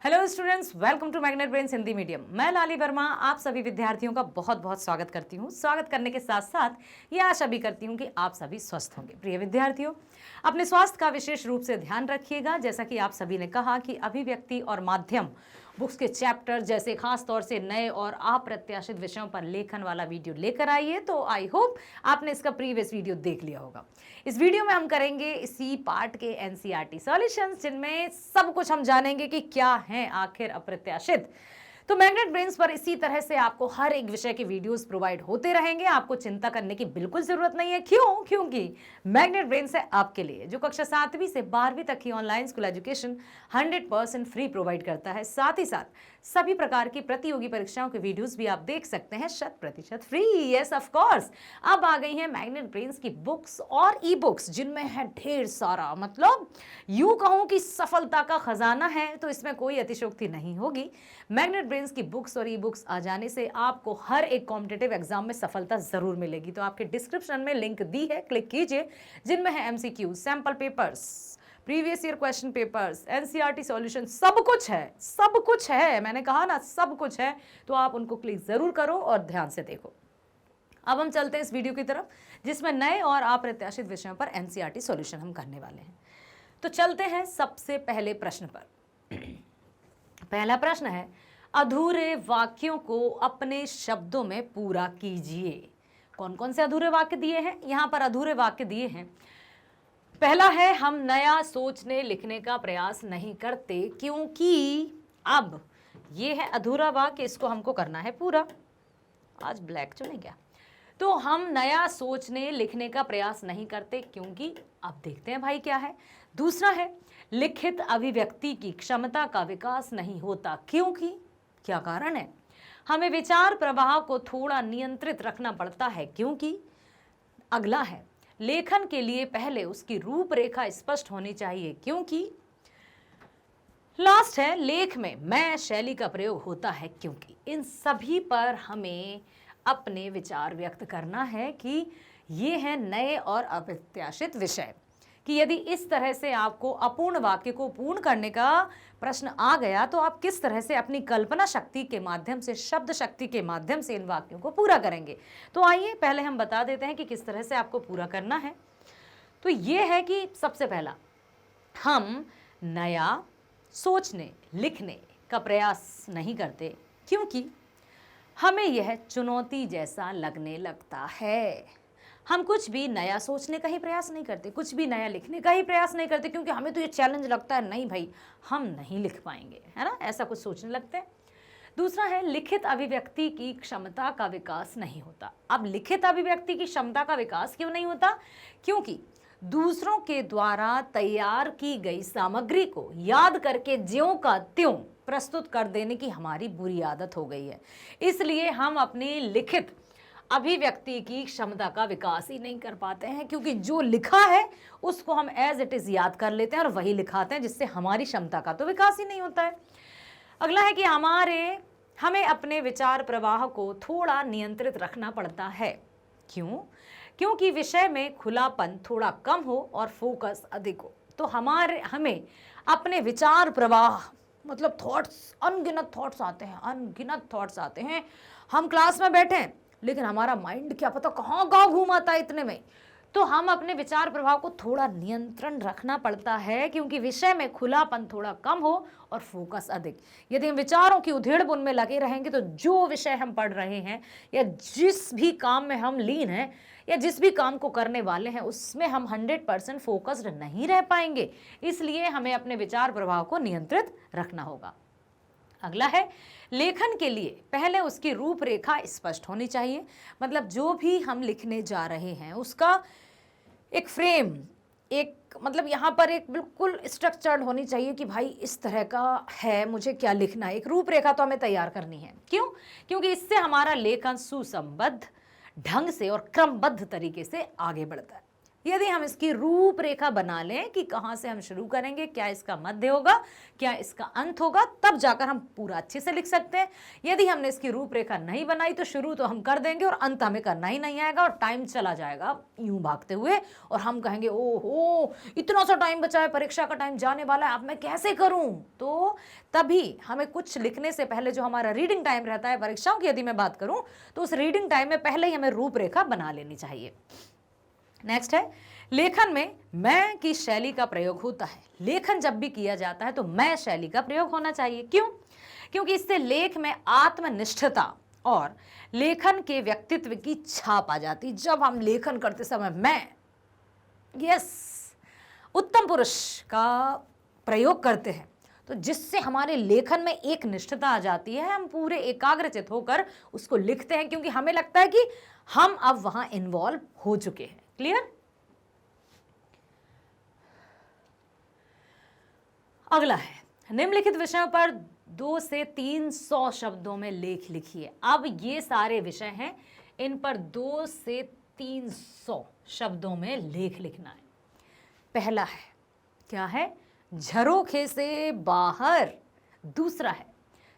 Hello students, welcome to Magnet Brains Hindi medium. मैं लाली वर्मा आप सभी विद्यार्थियों का बहुत बहुत स्वागत करती हूँ। स्वागत करने के साथ साथ ये आशा भी करती हूँ कि आप सभी स्वस्थ होंगे। प्रिय विद्यार्थियों, अपने स्वास्थ्य का विशेष रूप से ध्यान रखिएगा। जैसा कि आप सभी ने कहा कि अभिव्यक्ति और माध्यम बुक्स के चैप्टर जैसे खास तौर से नए और अप्रत्याशित विषयों पर लेखन वाला वीडियो लेकर आइए, तो आई होप आपने इसका प्रीवियस वीडियो देख लिया होगा। इस वीडियो में हम करेंगे इसी पार्ट के एनसीईआरटी सॉल्यूशंस, जिनमें सब कुछ हम जानेंगे कि क्या हैं आखिर अप्रत्याशित। तो मैग्नेट ब्रेन्स पर इसी तरह से आपको हर एक विषय के वीडियोस प्रोवाइड होते रहेंगे। आपको चिंता करने की बिल्कुल जरूरत नहीं है। क्यों? क्योंकि मैग्नेट ब्रेन्स है आपके लिए, जो कक्षा 7वीं से 12वीं तक की online school education 100% free provide करता है। साथ ही साथ सभी प्रकार की प्रतियोगी परीक्षाओं के वीडियोस भी आप देख सकते हैं 100% फ्री। यस ऑफ कोर्स, अब आ गई हैं मैग्नेट ब्रेन्स की बुक्स और ई बुक्स, जिनमें है ढेर सारा, मतलब यूं कहूं कि सफलता का खजाना है। तो इसमें कोई अतिशयोक्ति नहीं होगी। मैग्नेट ब्रेन्स की बुक्स और ई बुक्स आ जाने से आपको हर एक कॉम्पिटिटिव एग्जाम में सफलता जरूर मिलेगी। तो आपके डिस्क्रिप्शन में लिंक दी है, क्लिक कीजिए, जिनमें है MCQ, sample papers, previous year question papers, NCERT solution, सब कुछ है, सब कुछ है। मैंने कहा ना, सब कुछ है। तो आप उनको क्लिक जरूर करो और ध्यान से देखो। अब हम चलते हैं इस वीडियो की तरफ, जिसमें नए और अप्रत्याशित विषयों पर एनसीईआरटी सॉल्यूशन हम करने वाले हैं। तो चलते हैं सबसे पहले प्रश्न पर। पहला प्रश्न है, अधूरे वाक्यों को अपने शब्दों में पूरा कीजिए। कौन कौन से अधूरे वाक्य दिए हैं? यहां पर अधूरे वाक्य दिए हैं। पहला है, हम नया सोचने लिखने का प्रयास नहीं करते क्योंकि। अब ये है अधूरा वाक्य, इसको हमको करना है पूरा। आज ब्लैक चुने क्या? तो हम नया सोचने लिखने का प्रयास नहीं करते क्योंकि। अब देखते हैं भाई क्या है। दूसरा है, लिखित अभिव्यक्ति की क्षमता का विकास नहीं होता क्योंकि। क्या कारण है? हमें विचार प्रवाह को थोड़ा नियंत्रित रखना पड़ता है क्योंकि। अगला है, लेखन के लिए पहले उसकी रूपरेखा स्पष्ट होनी चाहिए क्योंकि। लास्ट है, लेख में मैं शैली का प्रयोग होता है क्योंकि। इन सभी पर हमें अपने विचार व्यक्त करना है कि ये है नए और अप्रत्याशित विषय, कि यदि इस तरह से आपको अपूर्ण वाक्य को पूर्ण करने का प्रश्न आ गया तो आप किस तरह से अपनी कल्पना शक्ति के माध्यम से, शब्द शक्ति के माध्यम से इन वाक्यों को पूरा करेंगे। तो आइए पहले हम बता देते हैं कि किस तरह से आपको पूरा करना है। तो ये है कि सबसे पहला, हम नया सोचने लिखने का प्रयास नहीं करते क्योंकि हमें यह चुनौती जैसा लगने लगता है। हम कुछ भी नया सोचने का ही प्रयास नहीं करते, कुछ भी नया लिखने का ही प्रयास नहीं करते क्योंकि हमें तो ये चैलेंज लगता है, नहीं भाई हम नहीं लिख पाएंगे, है ना, ऐसा कुछ सोचने लगते हैं। दूसरा है, लिखित अभिव्यक्ति की क्षमता का विकास नहीं होता। अब लिखित अभिव्यक्ति की क्षमता का विकास क्यों नहीं होता? क्योंकि दूसरों के द्वारा तैयार की गई सामग्री को याद करके ज्यों का त्यों प्रस्तुत कर देने की हमारी बुरी आदत हो गई है। इसलिए हम अपनी लिखित अभिव्यक्ति की क्षमता का विकास ही नहीं कर पाते हैं, क्योंकि जो लिखा है उसको हम एज इट इज याद कर लेते हैं और वही लिखाते हैं, जिससे हमारी क्षमता का तो विकास ही नहीं होता है। अगला है कि हमें अपने विचार प्रवाह को थोड़ा नियंत्रित रखना पड़ता है। क्यों? क्योंकि विषय में खुलापन थोड़ा कम हो और फोकस अधिक हो। तो हमें अपने विचार प्रवाह, मतलब थॉट्स, अनगिनत थॉट्स आते हैं। हम क्लास में बैठे हैं लेकिन हमारा माइंड क्या पता कहाँ कहाँ घूमाता है इतने में। तो हम अपने विचार प्रवाह को थोड़ा नियंत्रण रखना पड़ता है, क्योंकि विषय में खुलापन थोड़ा कम हो और फोकस अधिक। यदि हम विचारों की उधेड़-बुन में लगे रहेंगे तो जो विषय हम पढ़ रहे हैं या जिस भी काम में हम लीन हैं या जिस भी काम को करने वाले हैं उसमें हम 100% फोकस्ड नहीं रह पाएंगे। इसलिए हमें अपने विचार प्रवाह को नियंत्रित रखना होगा। अगला है, लेखन के लिए पहले उसकी रूपरेखा स्पष्ट होनी चाहिए। मतलब जो भी हम लिखने जा रहे हैं उसका एक फ्रेम, एक मतलब यहाँ पर एक बिल्कुल स्ट्रक्चर्ड होनी चाहिए कि भाई इस तरह का है, मुझे क्या लिखना है। एक रूपरेखा तो हमें तैयार करनी है। क्यों? क्योंकि इससे हमारा लेखन सुसंबद्ध ढंग से और क्रमबद्ध तरीके से आगे बढ़ता है। यदि हम इसकी रूपरेखा बना लें कि कहाँ से हम शुरू करेंगे, क्या इसका मध्य होगा, क्या इसका अंत होगा, तब जाकर हम पूरा अच्छे से लिख सकते हैं। यदि हमने इसकी रूपरेखा नहीं बनाई तो शुरू तो हम कर देंगे और अंत हमें करना ही नहीं आएगा और टाइम चला जाएगा यूं भागते हुए और हम कहेंगे ओहो इतना सा टाइम बचा है, परीक्षा का टाइम जाने वाला है, अब मैं कैसे करूं। तो तभी हमें कुछ लिखने से पहले जो हमारा रीडिंग टाइम रहता है परीक्षाओं की यदि मैं बात करूं तो उस रीडिंग टाइम में पहले ही हमें रूपरेखा बना लेनी चाहिए। नेक्स्ट है, लेखन में मैं की शैली का प्रयोग होता है। लेखन जब भी किया जाता है तो मैं शैली का प्रयोग होना चाहिए। क्यों? क्योंकि इससे लेख में आत्मनिष्ठता और लेखन के व्यक्तित्व की छाप आ जाती। जब हम लेखन करते समय मैं उत्तम पुरुष का प्रयोग करते हैं तो जिससे हमारे लेखन में एक निष्ठता आ जाती है, हम पूरे एकाग्रचित होकर उसको लिखते हैं क्योंकि हमें लगता है कि हम अब वहां इन्वॉल्व हो चुके हैं। क्लियर? अगला है, निम्नलिखित विषयों पर 200 से 300 शब्दों में लेख लिखिए। अब ये सारे विषय हैं, इन पर 200 से 300 शब्दों में लेख लिखना है। पहला है, क्या है? झरोखे से बाहर। दूसरा है,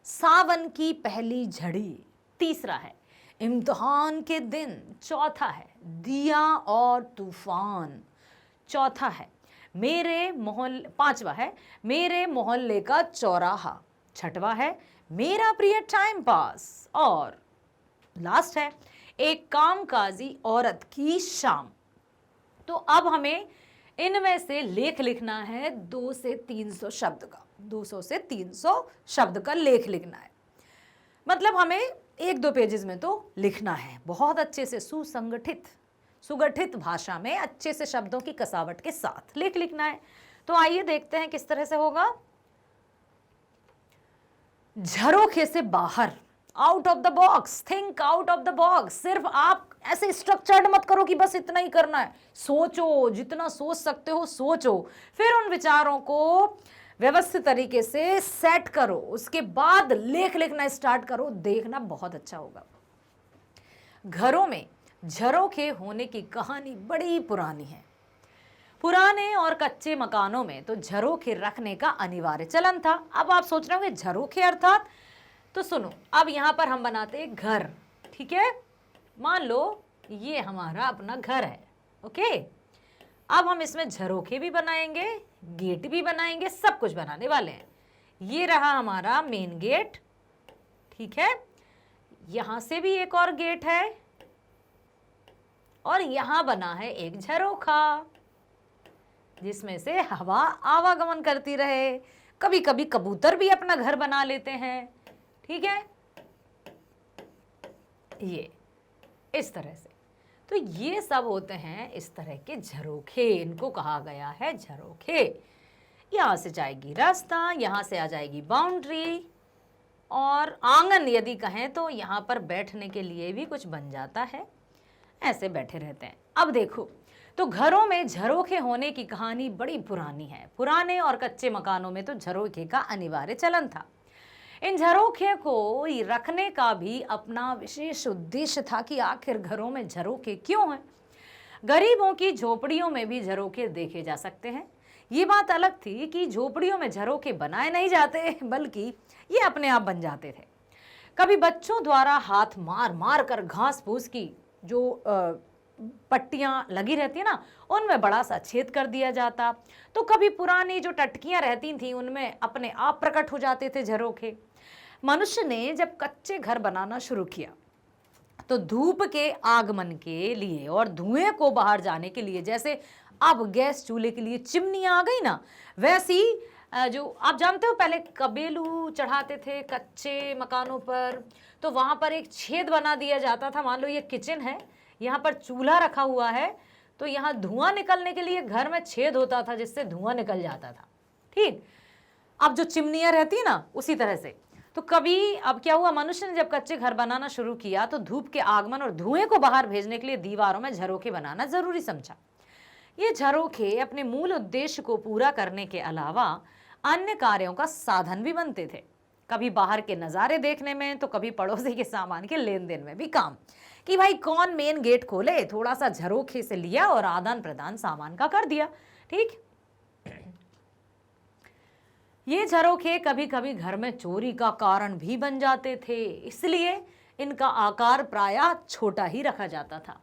सावन की पहली झड़ी। तीसरा है, इम्तिहान के दिन। चौथा है, दिया और तूफान। चौथा है, पांचवा है, मेरे मोहल्ले का चौराहा। छठवा है, मेरा प्रिय टाइम पास। और लास्ट है, एक कामकाजी औरत की शाम। तो अब हमें इनमें से लेख लिखना है 200 से 300 शब्द का। 200 से 300 शब्द का लेख लिखना है, मतलब हमें 1-2 पेजेस में तो लिखना है। बहुत अच्छे से सुगठित भाषा में अच्छे से शब्दों की कसावट के साथ लेख लिखना है। तो आइए देखते हैं किस तरह से होगा। झरोखे से बाहर, out of the box, think out of the box. सिर्फ आप ऐसे स्ट्रक्चर्ड मत करो कि बस इतना ही करना है। सोचो, जितना सोच सकते हो सोचो, फिर उन विचारों को व्यवस्थित तरीके से सेट करो, उसके बाद लेख लिखना स्टार्ट करो, देखना बहुत अच्छा होगा। घरों में झरोखे होने की कहानी बड़ी पुरानी है। पुराने और कच्चे मकानों में तो झरोखे रखने का अनिवार्य चलन था। अब आप सोच रहे होंगे झरोखे अर्थात, तो सुनो, अब यहां पर हम बनाते हैं घर। ठीक है, मान लो ये हमारा अपना घर है। ओके, अब हम इसमें झरोखे भी बनाएंगे, गेट भी बनाएंगे, सब कुछ बनाने वाले हैं। ये रहा हमारा मेन गेट। ठीक है, यहां से भी एक और गेट है और यहां बना है एक झरोखा जिसमें से हवा आवागमन करती रहे। कभी कभी कबूतर भी अपना घर बना लेते हैं। ठीक है, ये इस तरह से, तो ये सब होते हैं इस तरह के झरोखे, इनको कहा गया है झरोखे। यहां से जाएगी रास्ता, यहां से आ जाएगी बाउंड्री, और आंगन यदि कहें तो यहां पर बैठने के लिए भी कुछ बन जाता है, ऐसे बैठे रहते हैं। अब देखो, तो घरों में झरोखे होने की कहानी बड़ी पुरानी है। पुराने और कच्चे मकानों में तो झरोखे का अनिवार्य चलन था। इन झरोखे को रखने का भी अपना विशेष उद्देश्य था कि आखिर घरों में झरोखे क्यों हैं। गरीबों की झोपड़ियों में भी झरोखे देखे जा सकते हैं। ये बात अलग थी कि झोपड़ियों में झरोखे बनाए नहीं जाते, बल्कि ये अपने आप बन जाते थे। कभी बच्चों द्वारा हाथ मार मार कर घास फूस की जो पट्टियां लगी रहती है ना, उनमें बड़ा सा छेद कर दिया जाता। तो कभी पुरानी जो टटकियां रहती थी उनमें अपने आप प्रकट हो जाते थे झरोखे। मनुष्य ने जब कच्चे घर बनाना शुरू किया तो धूप के आगमन के लिए और धुएं को बाहर जाने के लिए, जैसे अब गैस चूल्हे के लिए चिमनियां आ गई ना, वैसी जो आप जानते हो पहले कबेलू चढ़ाते थे कच्चे मकानों पर, तो वहां पर एक छेद बना दिया जाता था। मान लो ये किचन है, यहाँ पर चूल्हा रखा हुआ है, तो यहाँ धुआं निकलने के लिए घर में छेद होता था जिससे धुआं निकल जाता था। ठीक, अब जो चिमनियां रहती है ना, उसी तरह से। तो कभी अब क्या हुआ, मनुष्य ने जब कच्चे घर बनाना शुरू किया तो धूप के आगमन और धुएं को बाहर भेजने के लिए दीवारों में झरोखे बनाना जरूरी समझा। ये झरोखे अपने मूल उद्देश्य को पूरा करने के अलावा अन्य कार्यों का साधन भी बनते थे। कभी बाहर के नज़ारे देखने में, तो कभी पड़ोसी के सामान के लेन देन में भी काम कि भाई कौन मेन गेट खोले, थोड़ा सा झरोखे से लिया और आदान प्रदान सामान का कर दिया। ठीक, ये झरोखे कभी कभी घर में चोरी का कारण भी बन जाते थे, इसलिए इनका आकार प्रायः छोटा ही रखा जाता था।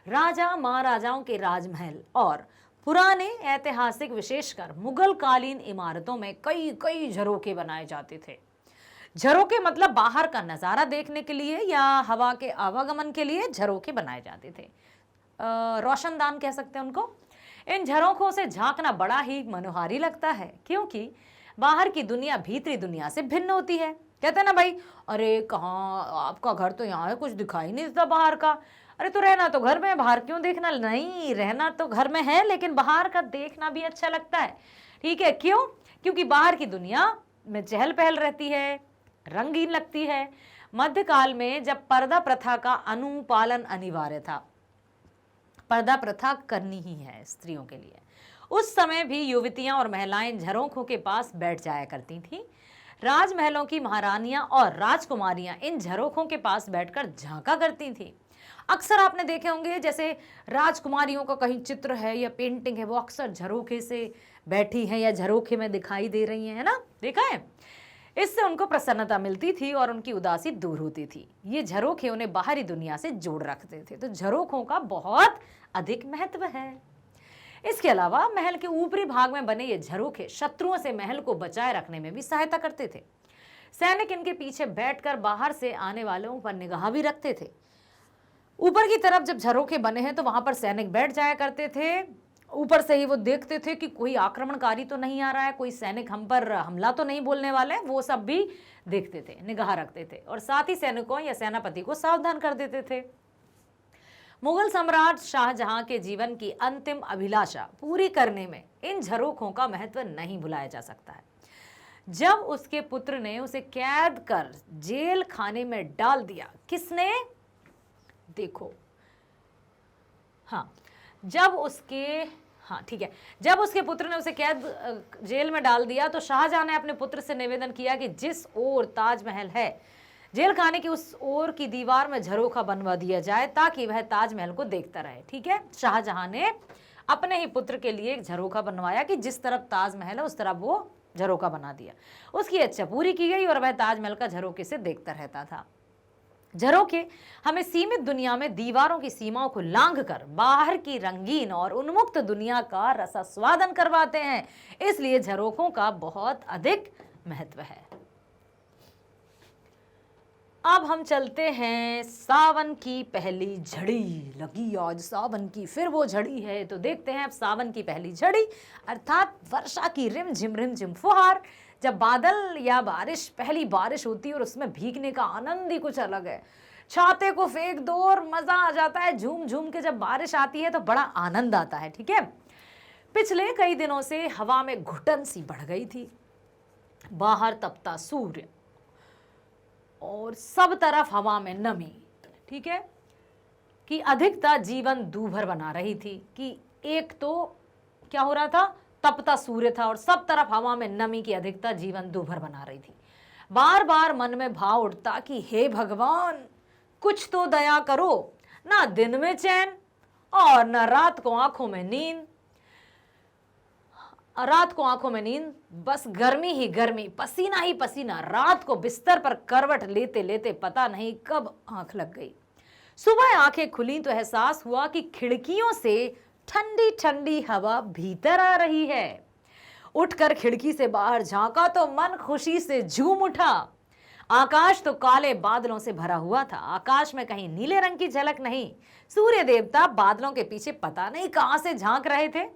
राजा महाराजाओं के राजमहल और पुराने ऐतिहासिक विशेषकर मुगल कालीन इमारतों में कई कई झरोखे बनाए जाते थे। झरोखे मतलब बाहर का नजारा देखने के लिए या हवा के आवागमन के लिए झरोखे बनाए जाते थे। रोशनदान कह सकते हैं उनको। इन झरोखों से झांकना बड़ा ही मनोहारी लगता है, क्योंकि बाहर की दुनिया भीतरी दुनिया से भिन्न होती है। कहते हैं ना भाई, अरे कहाँ आपका घर तो यहाँ है, कुछ दिखाई नहीं देता बाहर का। अरे तो रहना तो घर में है, बाहर क्यों देखना? नहीं, रहना तो घर में है लेकिन बाहर का देखना भी अच्छा लगता है। ठीक है, क्यों? क्योंकि बाहर की दुनिया में चहल पहल रहती है, रंगीन लगती है। मध्यकाल में जब पर्दा प्रथा का अनुपालन अनिवार्य था, पर्दा प्रथा करनी ही है स्त्रियों के लिए, उस समय भी युवतियां और महिलाएं झरोखों के पास बैठ जाया करती थीं। राजमहलों की महारानियां और राजकुमारियां इन झरोखों के पास बैठकर झांका करती थीं। अक्सर आपने देखे होंगे, जैसे राजकुमारियों का कहीं चित्र है या पेंटिंग है, वो अक्सर झरोखे से बैठी हैं या झरोखे में दिखाई दे रही हैं, है ना? देखा है? इससे उनको प्रसन्नता मिलती थी और उनकी उदासी दूर होती थी। ये झरोखे उन्हें बाहरी दुनिया से जोड़ रखते थे। तो झरोखों का बहुत अधिक महत्व है। इसके अलावा महल के ऊपरी भाग में बने ये झरोखे शत्रुओं से महल को बचाए रखने में भी सहायता करते थे। सैनिक इनके पीछे बैठकर बाहर से आने वालों पर निगाह भी रखते थे। ऊपर की तरफ जब झरोखे बने हैं तो वहां पर सैनिक बैठ जाया करते थे। ऊपर से ही वो देखते थे कि कोई आक्रमणकारी तो नहीं आ रहा है, कोई सैनिक हम पर हमला तो नहीं बोलने वाले हैं, वो सब भी देखते थे, निगाह रखते थे और साथ ही सैनिकों या सेनापति को सावधान कर देते थे। मुगल सम्राट शाहजहां के जीवन की अंतिम अभिलाषा पूरी करने में इन झरोखों का महत्व नहीं भुलाया जा सकता है। जब उसके पुत्र ने उसे कैद कर जेल खाने में डाल दिया, किसने? देखो, हाँ, जब उसके पुत्र ने उसे कैद जेल में डाल दिया तो शाहजहां ने अपने पुत्र से निवेदन किया कि जिस ओर ताजमहल है, जेल खाने की उस ओर की दीवार में झरोखा बनवा दिया जाए ताकि वह ताजमहल को देखता रहे। ठीक है, शाहजहां ने अपने ही पुत्र के लिए एक झरोखा बनवाया कि जिस तरफ ताजमहल है उस तरफ वो झरोखा बना दिया। उसकी इच्छा पूरी की गई और वह ताजमहल का झरोखे से देखता रहता था। झरोखे हमें सीमित दुनिया में दीवारों की सीमाओं को लांघकर बाहर की रंगीन और उन्मुक्त दुनिया का रसास्वादन करवाते हैं, इसलिए झरोखों का बहुत अधिक महत्व है। अब हम चलते हैं, सावन की पहली झड़ी लगी आज, सावन की फिर वो झड़ी है। तो देखते हैं अब सावन की पहली झड़ी अर्थात वर्षा की रिमझिम फुहार। जब बादल या बारिश, पहली बारिश होती है और उसमें भीगने का आनंद ही कुछ अलग है। छाते को फेंक दो और मजा आ जाता है। झूम झूम के जब बारिश आती है तो बड़ा आनंद आता है। ठीक है, पिछले कई दिनों से हवा में घुटन सी बढ़ गई थी। बाहर तपता सूर्य और सब तरफ हवा में नमी, ठीक है, कि अधिकता जीवन दूभर बना रही थी। कि एक तो क्या हो रहा था, तपता सूर्य था और सब तरफ हवा में नमी की अधिकता जीवन दूभर बना रही थी। बार बार मन में भाव उठता कि हे भगवान, कुछ तो दया करो, ना दिन में चैन और न रात को आंखों में नींद। रात को आंखों में नींद, बस गर्मी ही गर्मी, पसीना ही पसीना। रात को बिस्तर पर करवट लेते लेते पता नहीं कब आंख लग गई। सुबह आंखें खुली तो एहसास हुआ कि खिड़कियों से ठंडी ठंडी हवा भीतर आ रही है। उठकर खिड़की से बाहर झांका तो मन खुशी से झूम उठा। आकाश तो काले बादलों से भरा हुआ था। आकाश में कहीं नीले रंग की झलक नहीं। सूर्य देवता बादलों के पीछे पता नहीं कहां से झांक रहे थे,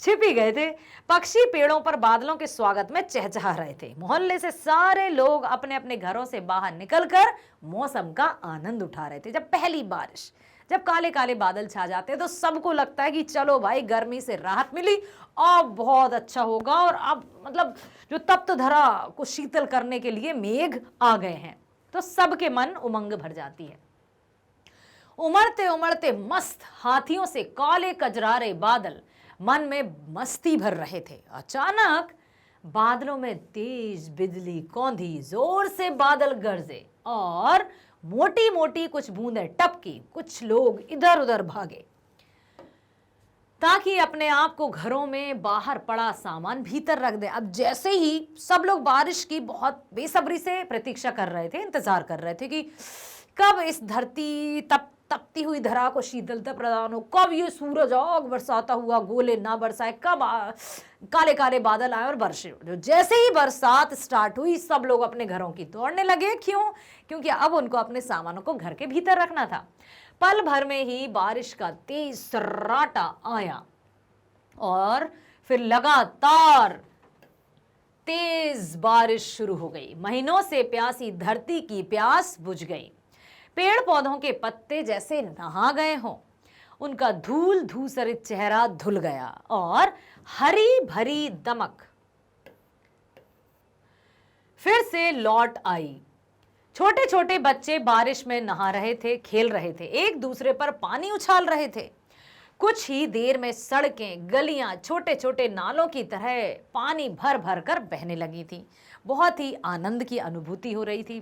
छिप ही गए थे। पक्षी पेड़ों पर बादलों के स्वागत में चहचहा रहे थे। मोहल्ले से सारे लोग अपने अपने घरों से बाहर निकलकर मौसम का आनंद उठा रहे थे। जब पहली बारिश, जब काले काले बादल छा जाते हैं तो सबको लगता है कि चलो भाई, गर्मी से राहत मिली, अब बहुत अच्छा होगा और अब मतलब जो तप्त धरा को शीतल करने के लिए मेघ आ गए हैं, तो सबके मन उमंग भर जाती है। उमड़ते उमड़ते मस्त हाथियों से काले कजरारे बादल मन में मस्ती भर रहे थे। अचानक बादलों में तेज बिजली कौंधी, जोर से बादल गरजे और मोटी मोटी कुछ बूंदें टपकी, कुछ लोग इधर उधर भागे ताकि अपने आप को घरों में बाहर पड़ा सामान भीतर रख दे। अब जैसे ही सब लोग बारिश की बहुत बेसब्री से प्रतीक्षा कर रहे थे, इंतजार कर रहे थे कि कब इस धरती तपती हुई धरा को शीतलता प्रदान हो, कब ये सूरज आग बरसाता हुआ गोले ना बरसाए, कब काले काले बादल आए और बरसे। जैसे ही बरसात स्टार्ट हुई सब लोग अपने घरों की दौड़ने लगे। क्यों? क्योंकि अब उनको अपने सामानों को घर के भीतर रखना था। पल भर में ही बारिश का तेज सर्राटा आया और फिर लगातार तेज बारिश शुरू हो गई। महीनों से प्यासी धरती की प्यास बुझ गई। पेड़ पौधों के पत्ते जैसे नहा गए हों, उनका धूल धूसरित चेहरा धुल गया और हरी भरी दमक फिर से लौट आई। छोटे छोटे बच्चे बारिश में नहा रहे थे, खेल रहे थे, एक दूसरे पर पानी उछाल रहे थे। कुछ ही देर में सड़कें, गलियां छोटे छोटे नालों की तरह पानी भर भर कर बहने लगी थी। बहुत ही आनंद की अनुभूति हो रही थी।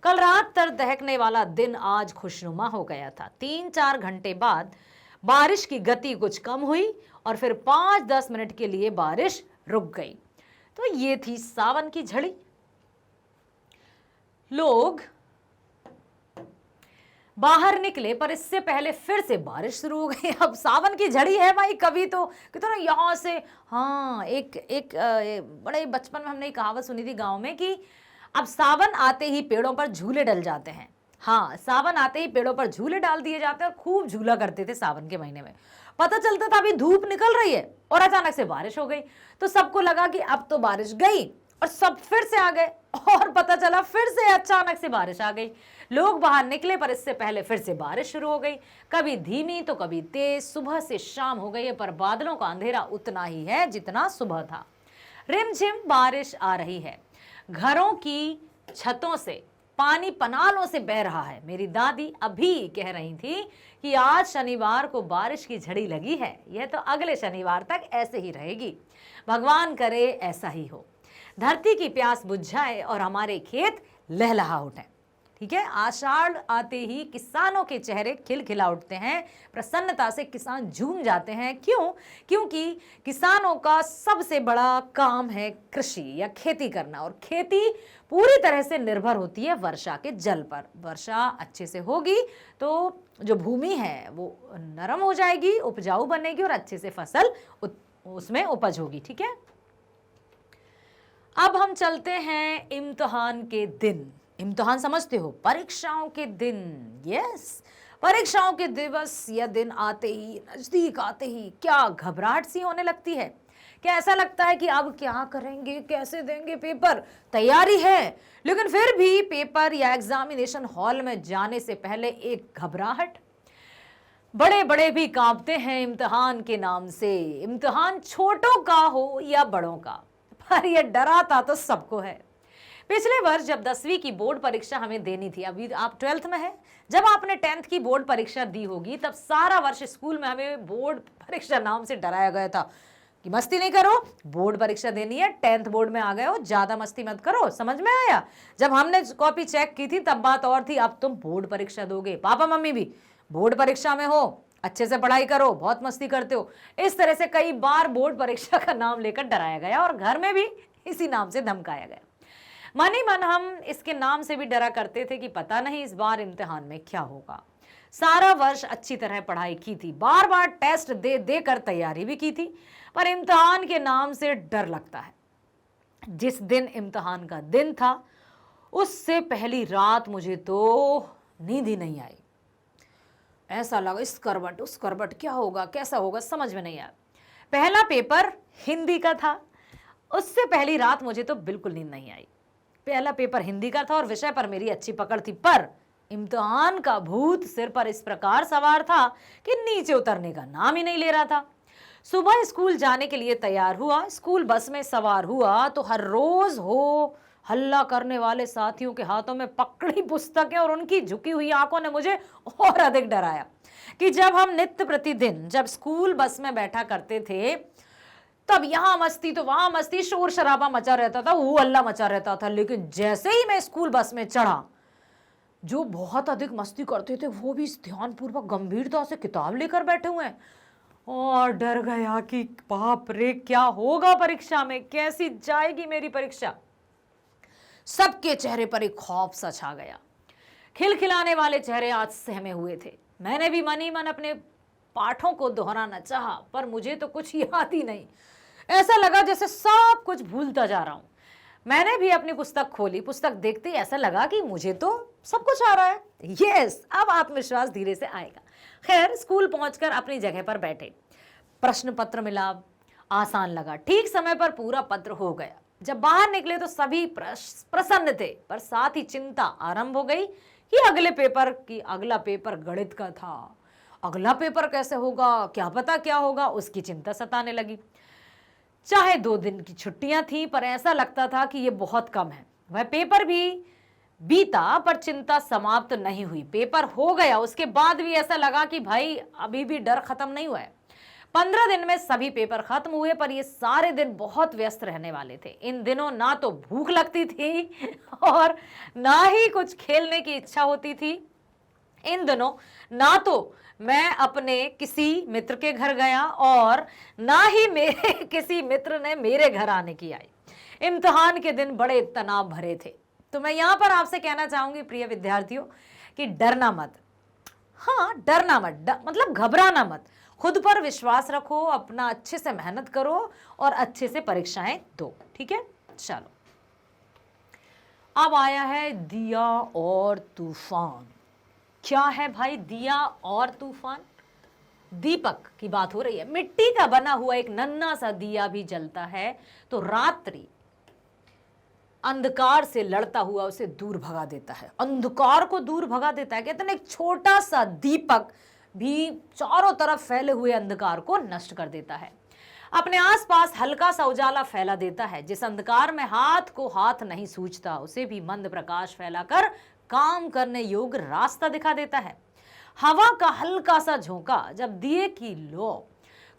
कल रात तक दहकने वाला दिन आज खुशनुमा हो गया था। 3-4 घंटे बाद बारिश की गति कुछ कम हुई और फिर 5-10 मिनट के लिए बारिश रुक गई। तो ये थी सावन की झड़ी। लोग बाहर निकले पर इससे पहले फिर से बारिश शुरू हो गई। अब सावन की झड़ी है भाई, कभी तो कहते ना यहाँ से, हाँ एक बड़े बचपन में हमने एक कहावत सुनी थी गांव में कि अब सावन आते ही पेड़ों पर झूले डल जाते हैं। हाँ, सावन आते ही पेड़ों पर झूले डाल दिए जाते हैं और खूब झूला करते थे सावन के महीने में। पता चलता था अभी धूप निकल रही है और अचानक से बारिश हो गई, तो सबको लगा कि अब तो बारिश गई और सब फिर से आ गए और पता चला फिर से अचानक से बारिश आ गई। लोग बाहर निकले पर इससे पहले फिर से बारिश शुरू हो गई, कभी धीमी तो कभी तेज। सुबह से शाम हो गई है पर बादलों का अंधेरा उतना ही है जितना सुबह था। रिमझिम बारिश आ रही है, घरों की छतों से पानी पनालों से बह रहा है। मेरी दादी अभी कह रही थी कि आज शनिवार को बारिश की झड़ी लगी है, यह तो अगले शनिवार तक ऐसे ही रहेगी। भगवान करे ऐसा ही हो, धरती की प्यास बुझ जाए और हमारे खेत लहलहा उठे। ठीक है, आषाढ़ आते ही किसानों के चेहरे खिलखिला उठते हैं, प्रसन्नता से किसान झूम जाते हैं। क्यों? क्योंकि किसानों का सबसे बड़ा काम है कृषि या खेती करना, और खेती पूरी तरह से निर्भर होती है वर्षा के जल पर। वर्षा अच्छे से होगी तो जो भूमि है वो नरम हो जाएगी, उपजाऊ बनेगी और अच्छे से फसल उसमें उपज होगी। ठीक है, अब हम चलते हैं इम्तिहान के दिन। इम्तिहान समझते हो, परीक्षाओं के दिन। यस, परीक्षाओं के दिवस या दिन आते ही, नजदीक आते ही क्या घबराहट सी होने लगती है। क्या ऐसा लगता है कि अब क्या करेंगे, कैसे देंगे पेपर। तैयारी है लेकिन फिर भी पेपर या एग्जामिनेशन हॉल में जाने से पहले एक घबराहट। बड़े बड़े भी कांपते हैं इम्तिहान के नाम से, इम्तिहान छोटों का हो या बड़ों का, पर यह डराता तो सबको है। पिछले वर्ष जब 10वीं की बोर्ड परीक्षा हमें देनी थी, अभी आप 12th में हैं, जब आपने 10th की बोर्ड परीक्षा दी होगी तब सारा वर्ष स्कूल में हमें बोर्ड परीक्षा नाम से डराया गया था कि मस्ती नहीं करो, बोर्ड परीक्षा देनी है, 10th बोर्ड में आ गए हो, ज्यादा मस्ती मत करो। समझ में आया? जब हमने कॉपी चेक की थी तब बात और थी, अब तुम बोर्ड परीक्षा दोगे, पापा मम्मी भी बोर्ड परीक्षा में हो, अच्छे से पढ़ाई करो, बहुत मस्ती करते हो। इस तरह से कई बार बोर्ड परीक्षा का नाम लेकर डराया गया और घर में भी इसी नाम से धमकाया गया। मन ही मन हम इसके नाम से भी डरा करते थे कि पता नहीं इस बार इम्तिहान में क्या होगा। सारा वर्ष अच्छी तरह पढ़ाई की थी, बार बार टेस्ट दे दे कर तैयारी भी की थी, पर इम्तिहान के नाम से डर लगता है। जिस दिन इम्तिहान का दिन था उससे पहली रात मुझे तो नींद ही नहीं आई। ऐसा लगा इस करवट उस करवट, क्या होगा कैसा होगा समझ में नहीं आया। पहला पेपर हिंदी का था, उससे पहली रात मुझे तो बिल्कुल नींद नहीं आई। पहला पेपर हिंदी का था और विषय पर मेरी अच्छी पकड़ थी, पर इम्तिहान का भूत सिर पर इस प्रकार सवार था कि नीचे उतरने का नाम ही नहीं ले रहा था। सुबह स्कूल जाने के लिए तैयार हुआ, स्कूल बस में सवार हुआ तो हर रोज हो हल्ला करने वाले साथियों के हाथों में पकड़ी पुस्तकें और उनकी झुकी हुई आंखों ने मुझे और अधिक डराया कि जब हम नित्य प्रतिदिन जब स्कूल बस में बैठा करते थे तब यहां मस्ती तो वहां मस्ती, शोर शराबा मचा रहता था, वो हल्ला मचा रहता था। लेकिन जैसे ही मैं स्कूल बस में चढ़ा जो बहुत अधिक मस्ती करते थे वो भी ध्यानपूर्वक गंभीरता से किताब लेकर बैठे हुए हैं। और डर गया कि बाप रे क्या होगा परीक्षा में, कैसी जाएगी मेरी परीक्षा। सबके चेहरे पर एक खौफ सा छा गया। खिलखिलाने वाले चेहरे आज सहमे हुए थे। मैंने भी मन ही मन अपने पाठों को दोहराना चाहा, पर मुझे तो कुछ याद ही नहीं। ऐसा लगा जैसे सब कुछ भूलता जा रहा हूं। मैंने भी अपनी पुस्तक खोली। पुस्तक देखते ही ऐसा लगा कि मुझे तो सब कुछ आ रहा है। यस, अब आत्मविश्वास धीरे से आएगा। खैर, स्कूल पहुंचकर अपनी जगह पर बैठे। प्रश्न पत्र मिला, आसान लगा। ठीक समय पर पूरा पत्र हो गया। जब बाहर निकले तो सभी प्रसन्न थे, पर साथ ही चिंता आरंभ हो गई कि अगला पेपर गणित का था। अगला पेपर कैसे होगा, क्या पता क्या होगा, उसकी चिंता सताने लगी। चाहे 2 दिन की छुट्टियां थी, पर ऐसा लगता था कि ये बहुत कम है। वह पेपर भी बीता, पर चिंता समाप्त नहीं हुई। पेपर हो गया, उसके बाद भी ऐसा लगा कि भाई अभी भी डर खत्म नहीं हुआ है। 15 दिन में सभी पेपर खत्म हुए, पर ये सारे दिन बहुत व्यस्त रहने वाले थे। इन दिनों ना तो भूख लगती थी और ना ही कुछ खेलने की इच्छा होती थी। इन दिनों ना तो मैं अपने किसी मित्र के घर गया और ना ही मेरे किसी मित्र ने मेरे घर आने की आई। इम्तिहान के दिन बड़े तनाव भरे थे। तो मैं यहाँ पर आपसे कहना चाहूंगी प्रिय विद्यार्थियों कि डरना मत। हाँ, डरना मत, मतलब घबराना मत। खुद पर विश्वास रखो, अपना अच्छे से मेहनत करो और अच्छे से परीक्षाएं दो। ठीक है, चलो अब आया है दिया और तूफान। क्या है भाई दिया और तूफान? दीपक की बात हो रही है। मिट्टी का बना हुआ एक नन्हा सा दिया भी जलता है तो रात्रि अंधकार से लड़ता हुआ उसे दूर भगा देता है। अंधकार को दूर भगा देता है। कहते हैं एक छोटा सा दीपक भी चारों तरफ फैले हुए अंधकार को नष्ट कर देता है। अपने आसपास हल्का सा उजाला फैला देता है। जिस अंधकार में हाथ को हाथ नहीं सूझता, उसे भी मंद प्रकाश फैलाकर काम करने योग्य रास्ता दिखा देता है। हवा का हल्का सा झोंका जब दिए की लौ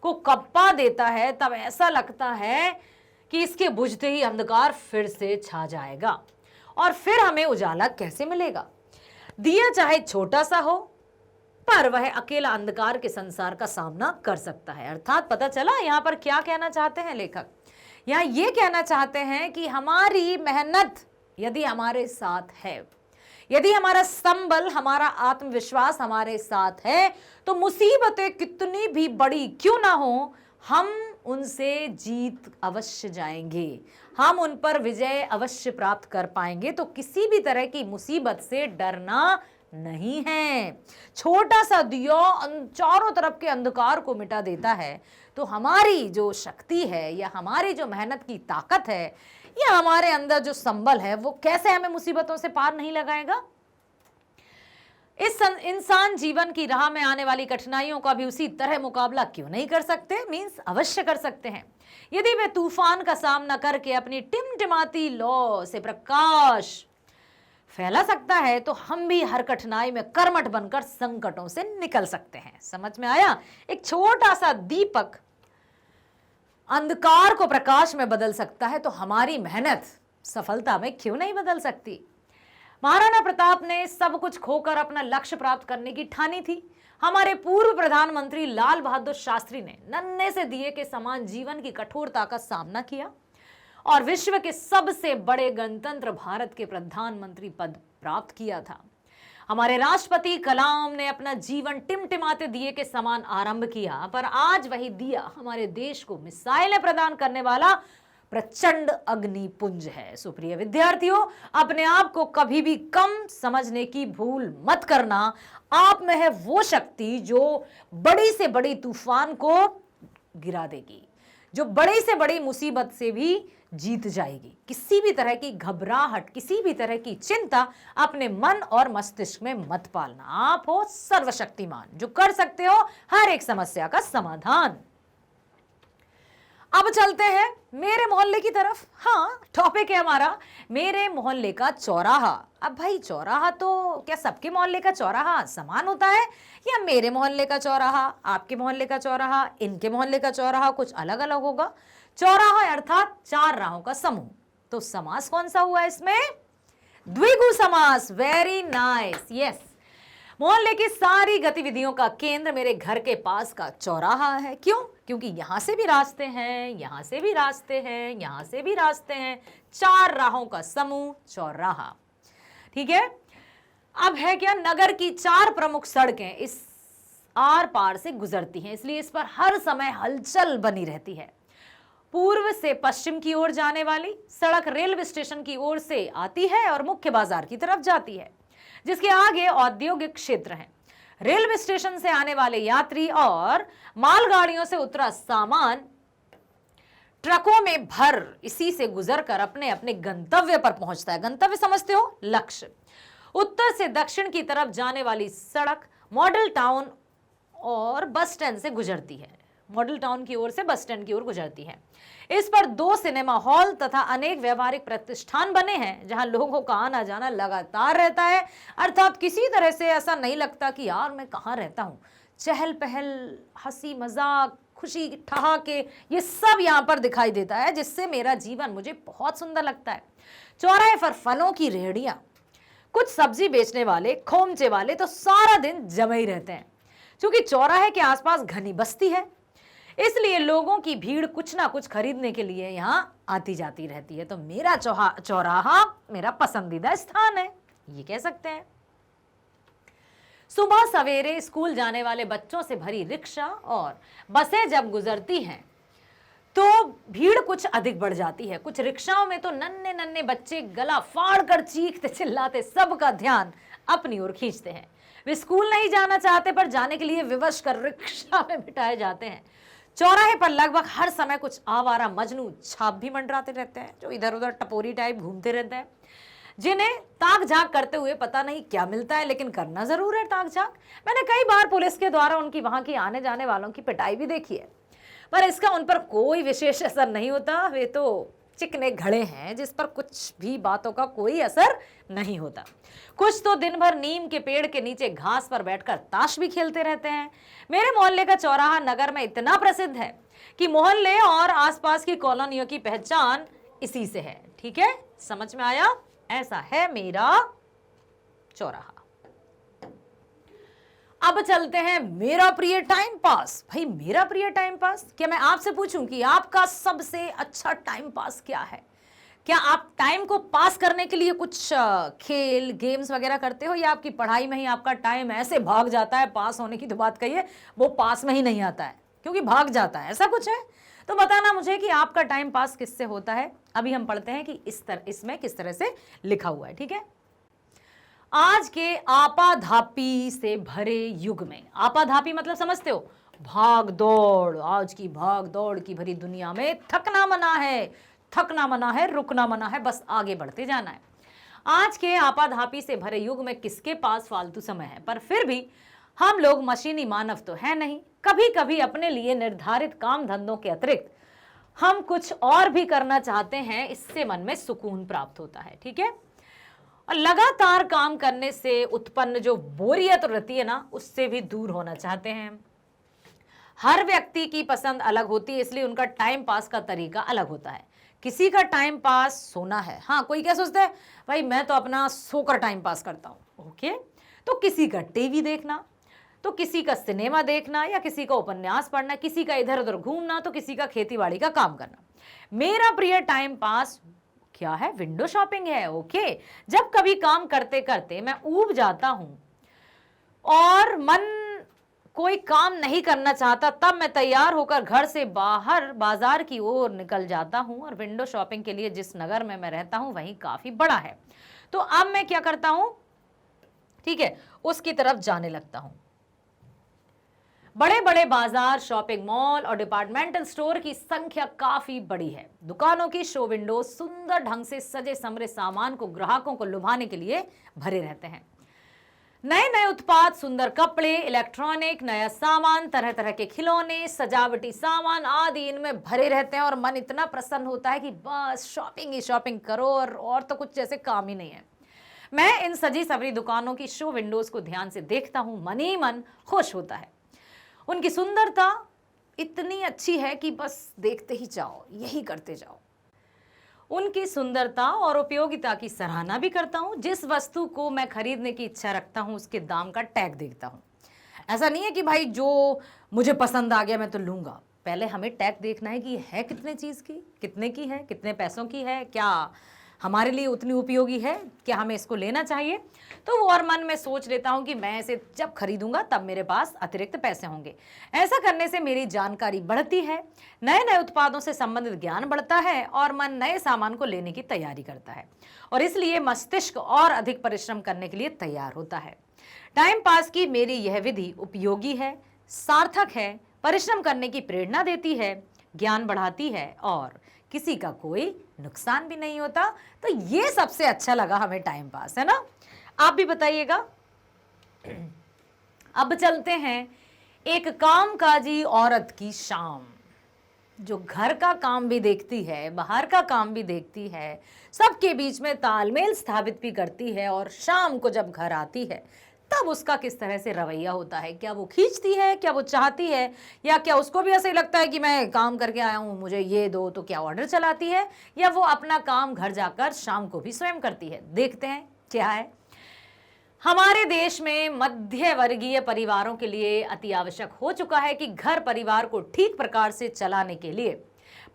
को कप्पा देता है, तब ऐसा लगता है कि इसके बुझते ही अंधकार फिर से छा जाएगा और फिर हमें उजाला कैसे मिलेगा। दिया चाहे छोटा सा हो, पर वह अकेला अंधकार के संसार का सामना कर सकता है। अर्थात पता चला यहाँ पर क्या कहना चाहते हैं लेखक? यहाँ ये कहना चाहते हैं कि हमारी मेहनत यदि हमारे साथ है, यदि हमारा संबल, हमारा आत्मविश्वास हमारे साथ है, तो मुसीबतें कितनी भी बड़ी क्यों ना हो, हम उनसे जीत अवश्य जाएंगे, हम उन पर विजय अवश्य प्राप्त कर पाएंगे। तो किसी भी तरह की मुसीबत से डरना नहीं है। छोटा सा दिया चारों तरफ के अंधकार को मिटा देता है। तो हमारी जो शक्ति है या हमारी जो मेहनत की ताकत है या हमारे अंदर जो संबल है, वो कैसे हमें मुसीबतों से पार नहीं लगाएगा। इंसान जीवन की राह में आने वाली कठिनाइयों का भी उसी तरह मुकाबला क्यों नहीं कर सकते? मीन्स अवश्य कर सकते हैं। यदि वे तूफान का सामना करके अपनी टिमटिमाती लौ से प्रकाश फैला सकता है, तो हम भी हर कठिनाई में कर्मठ बनकर संकटों से निकल सकते हैं। समझ में आया? एक छोटा सा दीपक अंधकार को प्रकाश में बदल सकता है, तो हमारी मेहनत सफलता में क्यों नहीं बदल सकती। महाराणा प्रताप ने सब कुछ खोकर अपना लक्ष्य प्राप्त करने की ठानी थी। हमारे पूर्व प्रधानमंत्री लाल बहादुर शास्त्री ने नन्हे से दिए के समान जीवन की कठोरता का सामना किया और विश्व के सबसे बड़े गणतंत्र भारत के प्रधानमंत्री पद प्राप्त किया था। हमारे राष्ट्रपति कलाम ने अपना जीवन टिमटिमाते दिए के समान आरंभ किया, पर आज वही दिया हमारे देश को मिसाइलें प्रदान करने वाला प्रचंड अग्निपुंज है। सुप्रिय विद्यार्थियों, अपने आप को कभी भी कम समझने की भूल मत करना। आप में है वो शक्ति जो बड़ी से बड़ी तूफान को गिरा देगी, जो बड़ी से बड़ी मुसीबत से भी जीत जाएगी। किसी भी तरह की घबराहट, किसी भी तरह की चिंता अपने मन और मस्तिष्क में मत पालना। आप हो सर्वशक्तिमान, जो कर सकते हो हर एक समस्या का समाधान। अब चलते हैं मेरे मोहल्ले की तरफ। हाँ, टॉपिक है हमारा मेरे मोहल्ले का चौराहा। अब भाई चौराहा तो क्या सबके मोहल्ले का चौराहा समान होता है, या मेरे मोहल्ले का चौराहा, आपके मोहल्ले का चौराहा, इनके मोहल्ले का चौराहा कुछ अलग अलग होगा? चौराहा अर्थात 4 राहों का समूह। तो समास कौन सा हुआ इसमें? द्विगु समास, वेरी नाइस, यस। मोहल्ले की सारी गतिविधियों का केंद्र मेरे घर के पास का चौराहा है। क्यों? क्योंकि यहां से भी रास्ते हैं, यहां से भी रास्ते हैं, यहां से भी रास्ते हैं, 4 राहों का समूह चौराहा। ठीक है। अब है क्या, नगर की 4 प्रमुख सड़कें इस आर पार से गुजरती हैं, इसलिए इस पर हर समय हलचल बनी रहती है। पूर्व से पश्चिम की ओर जाने वाली सड़क रेलवे स्टेशन की ओर से आती है और मुख्य बाजार की तरफ जाती है, जिसके आगे औद्योगिक क्षेत्र है। रेलवे स्टेशन से आने वाले यात्री और मालगाड़ियों से उतरा सामान ट्रकों में भर इसी से गुजरकर अपने अपने गंतव्य पर पहुंचता है। गंतव्य समझते हो? लक्ष्य। उत्तर से दक्षिण की तरफ जाने वाली सड़क मॉडल टाउन और बस स्टैंड से गुजरती है। मॉडल टाउन की ओर से बस स्टैंड की ओर गुजरती है। इस पर 2 सिनेमा हॉल तथा अनेक व्यावहारिक प्रतिष्ठान बने हैं, जहां लोगों का आना जाना लगातार रहता है। अर्थात किसी तरह से ऐसा नहीं लगता कि यार मैं कहाँ रहता हूँ। चहल पहल, हंसी मजाक, खुशी ठहाके, ये सब यहाँ पर दिखाई देता है, जिससे मेरा जीवन मुझे बहुत सुंदर लगता है। चौराहे पर फलों की रेहड़ियां, कुछ सब्जी बेचने वाले, खोमचे वाले तो सारा दिन जमे ही रहते हैं। क्योंकि चौराहे के आसपास घनी बस्ती है, इसलिए लोगों की भीड़ कुछ ना कुछ खरीदने के लिए यहाँ आती जाती रहती है। तो मेरा चौराहा मेरा पसंदीदा स्थान है, ये कह सकते हैं। सुबह सवेरे स्कूल जाने वाले बच्चों से भरी रिक्शा और बसें जब गुजरती हैं तो भीड़ कुछ अधिक बढ़ जाती है। कुछ रिक्शाओं में तो नन्हे नन्हे बच्चे गला फाड़ कर चीखते चिल्लाते सबका ध्यान अपनी ओर खींचते हैं। वे स्कूल नहीं जाना चाहते, पर जाने के लिए विवश कर रिक्शा में बिठाए जाते हैं। चौराहे पर लगभग हर समय कुछ आवारा मजनू छाप भी मंडराते रहते हैं, जो इधर उधर टपोरी टाइप घूमते रहते हैं, जिन्हें ताक झाक करते हुए पता नहीं क्या मिलता है, लेकिन करना जरूर है ताक झाक। मैंने कई बार पुलिस के द्वारा उनकी वहां की आने जाने वालों की पिटाई भी देखी है, पर इसका उन पर कोई विशेष असर नहीं होता। वे तो चिकने घड़े हैं जिस पर कुछ भी बातों का कोई असर नहीं होता। कुछ तो दिन भर नीम के पेड़ के नीचे घास पर बैठकर ताश भी खेलते रहते हैं। मेरे मोहल्ले का चौराहा नगर में इतना प्रसिद्ध है कि मोहल्ले और आसपास की कॉलोनियों की पहचान इसी से है। ठीक है, समझ में आया? ऐसा है मेरा चौराहा। अब चलते हैं मेरा प्रिय टाइम पास। भाई मेरा प्रिय टाइम पास, क्या मैं आपसे पूछूं कि आपका सबसे अच्छा टाइम पास क्या है? क्या आप टाइम को पास करने के लिए कुछ खेल गेम्स वगैरह करते हो, या आपकी पढ़ाई में ही आपका टाइम ऐसे भाग जाता है, पास होने की तो बात कहिए, वो पास में ही नहीं आता है क्योंकि भाग जाता है, ऐसा कुछ है? तो बताना मुझे कि आपका टाइम पास किससे होता है। अभी हम पढ़ते हैं कि इसमें किस तरह से लिखा हुआ है। ठीक है, आज के आपाधापी से भरे युग में, आपाधापी मतलब समझते हो? भाग दौड़। आज की भाग दौड़ की भरी दुनिया में थकना मना है, थकना मना है, रुकना मना है, बस आगे बढ़ते जाना है। आज के आपाधापी से भरे युग में किसके पास फालतू समय है? पर फिर भी हम लोग मशीनी मानव तो है नहीं। कभी कभी अपने लिए निर्धारित काम धंधों के अतिरिक्त हम कुछ और भी करना चाहते हैं, इससे मन में सुकून प्राप्त होता है। ठीक है, और लगातार काम करने से उत्पन्न जो बोरियत रहती है ना, उससे भी दूर होना चाहते हैं। हर व्यक्ति की पसंद अलग होती है, इसलिए उनका टाइम पास का तरीका अलग होता है। किसी का टाइम पास सोना है, हाँ, कोई क्या सोचता है, भाई मैं तो अपना सोकर टाइम पास करता हूँ, ओके। तो किसी का टीवी देखना, तो किसी का सिनेमा देखना, या किसी का उपन्यास पढ़ना, किसी का इधर उधर घूमना, तो किसी का खेतीबाड़ी का काम करना। मेरा प्रिय टाइम पास क्या है? विंडो शॉपिंग है, ओके। जब कभी काम करते करते मैं ऊब जाता हूं और मन कोई काम नहीं करना चाहता, तब मैं तैयार होकर घर से बाहर बाजार की ओर निकल जाता हूं। और विंडो शॉपिंग के लिए जिस नगर में मैं रहता हूं वहीं काफी बड़ा है, तो अब मैं क्या करता हूं, ठीक है, उसकी तरफ जाने लगता हूं। बड़े बड़े बाजार, शॉपिंग मॉल और डिपार्टमेंटल स्टोर की संख्या काफी बड़ी है। दुकानों की शो विंडो सुंदर ढंग से सजे समरे सामान को ग्राहकों को लुभाने के लिए भरे रहते हैं। नए नए उत्पाद, सुंदर कपड़े, इलेक्ट्रॉनिक, नया सामान, तरह तरह के खिलौने, सजावटी सामान आदि इनमें भरे रहते हैं, और मन इतना प्रसन्न होता है कि बस शॉपिंग ही शॉपिंग करो, और तो कुछ जैसे काम ही नहीं है। मैं इन सजी सवरी दुकानों की शो विंडोज को ध्यान से देखता हूं, मन ही मन खुश होता है। उनकी सुंदरता इतनी अच्छी है कि बस देखते ही जाओ, यही करते जाओ। उनकी सुंदरता और उपयोगिता की सराहना भी करता हूँ। जिस वस्तु को मैं खरीदने की इच्छा रखता हूँ उसके दाम का टैग देखता हूँ। ऐसा नहीं है कि भाई जो मुझे पसंद आ गया मैं तो लूँगा। पहले हमें टैग देखना है कि है कितने चीज़ की, कितने की है, कितने पैसों की है, क्या हमारे लिए उतनी उपयोगी है, क्या हमें इसको लेना चाहिए। तो वो और मन में सोच लेता हूँ कि मैं इसे जब खरीदूंगा तब मेरे पास अतिरिक्त पैसे होंगे। ऐसा करने से मेरी जानकारी बढ़ती है, नए नए उत्पादों से संबंधित ज्ञान बढ़ता है और मन नए सामान को लेने की तैयारी करता है और इसलिए मस्तिष्क और अधिक परिश्रम करने के लिए तैयार होता है। टाइम पास की मेरी यह विधि उपयोगी है, सार्थक है, परिश्रम करने की प्रेरणा देती है, ज्ञान बढ़ाती है और किसी का कोई नुकसान भी नहीं होता। तो ये सबसे अच्छा लगा हमें टाइम पास, है ना? आप भी बताइएगा। अब चलते हैं एक कामकाजी औरत की शाम, जो घर का काम भी देखती है, बाहर का काम भी देखती है, सबके बीच में तालमेल स्थापित भी करती है और शाम को जब घर आती है तब उसका किस तरह से रवैया होता है। क्या वो खींचती है, क्या वो चाहती है, या क्या उसको भी ऐसे लगता है कि मैं काम करके आया हूँ मुझे ये दो, तो क्या ऑर्डर चलाती है, या वो अपना काम घर जाकर शाम को भी स्वयं करती है। देखते हैं क्या है। हमारे देश में मध्य वर्गीय परिवारों के लिए अति आवश्यक हो चुका है कि घर परिवार को ठीक प्रकार से चलाने के लिए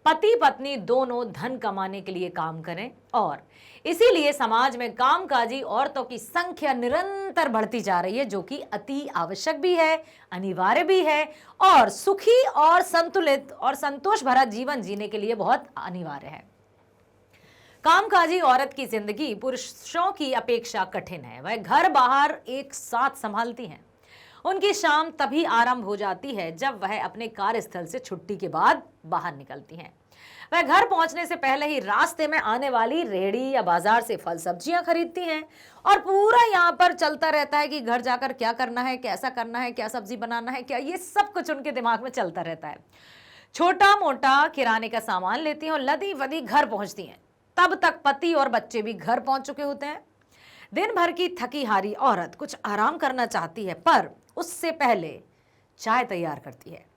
पति पत्नी दोनों धन कमाने के लिए काम करें और इसीलिए समाज में कामकाजी औरतों की संख्या निरंतर बढ़ती जा रही है, जो कि अति आवश्यक भी है, अनिवार्य भी है और सुखी और संतुलित और संतोष भरा जीवन जीने के लिए बहुत अनिवार्य है। कामकाजी औरत की जिंदगी पुरुषों की अपेक्षा कठिन है। वह घर बाहर एक साथ संभालती हैं। उनकी शाम तभी आरंभ हो जाती है जब वह अपने कार्यस्थल से छुट्टी के बाद बाहर निकलती हैं। वह घर पहुंचने से पहले ही रास्ते में आने वाली रेहड़ी या बाजार से फल सब्जियां खरीदती हैं और पूरा यहाँ पर चलता रहता है कि घर जाकर क्या करना है, कैसा करना है, क्या सब्जी बनाना है, क्या, ये सब कुछ उनके दिमाग में चलता रहता है। छोटा मोटा किराने का सामान लेती हैं और लदी वदी घर पहुंचती हैं। तब तक पति और बच्चे भी घर पहुंच चुके होते हैं। दिन भर की थकी हारी औरत कुछ आराम करना चाहती है, पर उससे पहले चाय तैयार करती है।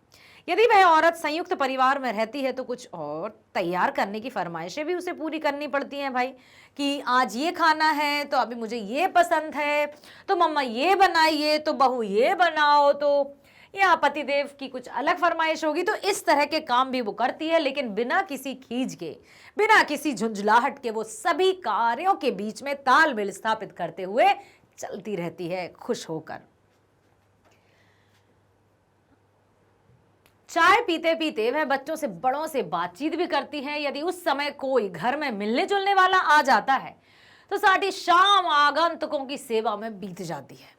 यदि वह औरत संयुक्त परिवार में रहती है तो कुछ और तैयार करने की फरमाइशें भी उसे पूरी करनी पड़ती हैं भाई, कि आज ये खाना है तो अभी मुझे ये पसंद है, तो मम्मा ये बनाइए, तो बहू ये बनाओ, तो या पतिदेव की कुछ अलग फरमाइश होगी। तो इस तरह के काम भी वो करती है, लेकिन बिना किसी खींच के, बिना किसी झुंझलाहट के वो सभी कार्यों के बीच में तालमेल स्थापित करते हुए चलती रहती है, खुश होकर। चाय पीते पीते वह बच्चों से, बड़ों से बातचीत भी करती है। यदि उस समय कोई घर में मिलने जुलने वाला आ जाता है तो सारी शाम आगंतुकों की सेवा में बीत जाती है।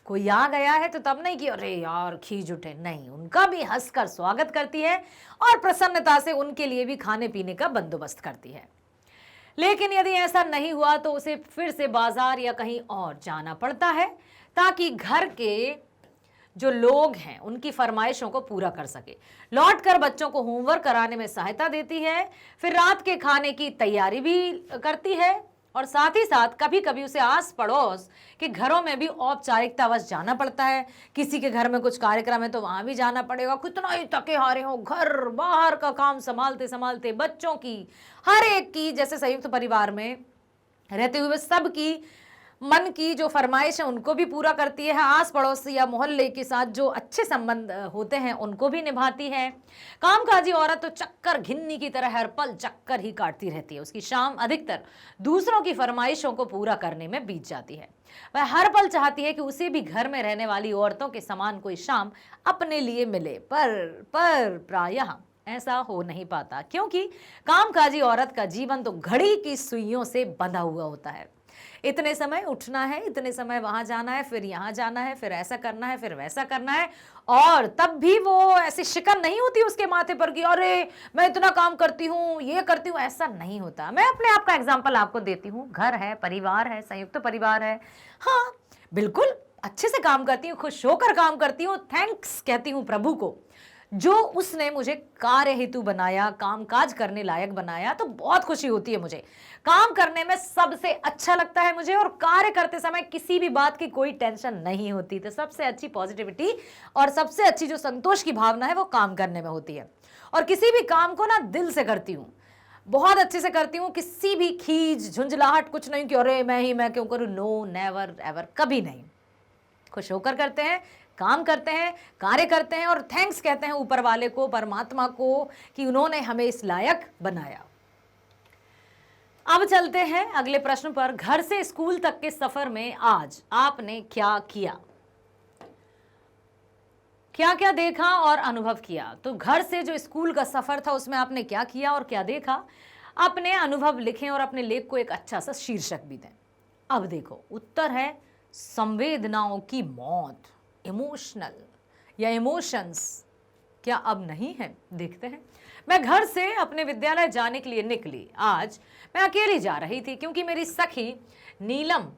कोई आ गया है तो तब नहीं कि अरे यार खींच उठे, नहीं, उनका भी हंसकर स्वागत करती है और प्रसन्नता से उनके लिए भी खाने पीने का बंदोबस्त करती है। लेकिन यदि ऐसा नहीं हुआ तो उसे फिर से बाजार या कहीं और जाना पड़ता है ताकि घर के जो लोग हैं उनकी फरमाइशों को पूरा कर सके। लौटकर बच्चों को होमवर्क कराने में सहायता देती है, फिर रात के खाने की तैयारी भी करती है और साथ ही साथ कभी कभी उसे आस पड़ोस के घरों में भी औपचारिकतावश जाना पड़ता है। किसी के घर में कुछ कार्यक्रम है तो वहां भी जाना पड़ेगा। कितना ही थके हारे हो, घर बाहर का काम संभालते संभालते, बच्चों की, हर एक की, जैसे संयुक्त परिवार में रहते हुए सब की मन की जो फरमाइश है उनको भी पूरा करती है। आस पड़ोस या मोहल्ले के साथ जो अच्छे संबंध होते हैं उनको भी निभाती है। कामकाजी औरत तो चक्कर घिन्नी की तरह हर पल चक्कर ही काटती रहती है। उसकी शाम अधिकतर दूसरों की फरमाइशों को पूरा करने में बीत जाती है। वह हर पल चाहती है कि उसे भी घर में रहने वाली औरतों के समान कोई शाम अपने लिए मिले, पर प्रायः ऐसा हो नहीं पाता, क्योंकि कामकाजी औरत का जीवन तो घड़ी की सुइयों से बंधा हुआ होता है। इतने समय उठना है, इतने समय वहां जाना है, फिर यहाँ जाना है, फिर ऐसा करना है, फिर वैसा करना है, और तब भी वो ऐसी शिकन नहीं होती उसके माथे पर कि अरे मैं इतना काम करती हूँ, ये करती हूँ। ऐसा नहीं होता। मैं अपने आप का एग्जाम्पल आपको देती हूँ। घर है, परिवार है, संयुक्त परिवार है, हाँ बिल्कुल अच्छे से काम करती हूँ, खुश होकर काम करती हूँ, थैंक्स कहती हूँ प्रभु को जो उसने मुझे कार्य हेतु बनाया, कामकाज करने लायक बनाया। तो बहुत खुशी होती है मुझे, काम करने में सबसे अच्छा लगता है मुझे, और कार्य करते समय किसी भी बात की कोई टेंशन नहीं होती। तो सबसे अच्छी पॉजिटिविटी और सबसे अच्छी जो संतोष की भावना है वो काम करने में होती है। और किसी भी काम को ना दिल से करती हूँ। बहुत अच्छे से करती हूँ, किसी भी खींच झुंझलाहट कुछ नहीं कि अरे मैं क्यों करूँ, नो, नेवर एवर, कभी नहीं। खुश होकर करते हैं, काम करते हैं, कार्य करते हैं और थैंक्स कहते हैं ऊपर वाले को, परमात्मा को, कि उन्होंने हमें इस लायक बनाया। अब चलते हैं अगले प्रश्न पर। घर से स्कूल तक के सफर में आज आपने क्या किया, क्या क्या देखा और अनुभव किया? तो घर से जो स्कूल का सफर था उसमें आपने क्या किया और क्या देखा, अपने अनुभव लिखें और अपने लेख को एक अच्छा सा शीर्षक भी दें। अब देखो, उत्तर है संवेदनाओं की मौत, इमोशनल या इमोशंस। क्या अब नहीं है? देखते हैं। मैं घर से अपने विद्यालय जाने के लिए निकली। आज मैं अकेली जा रही थी क्योंकि मेरी सखी नीलम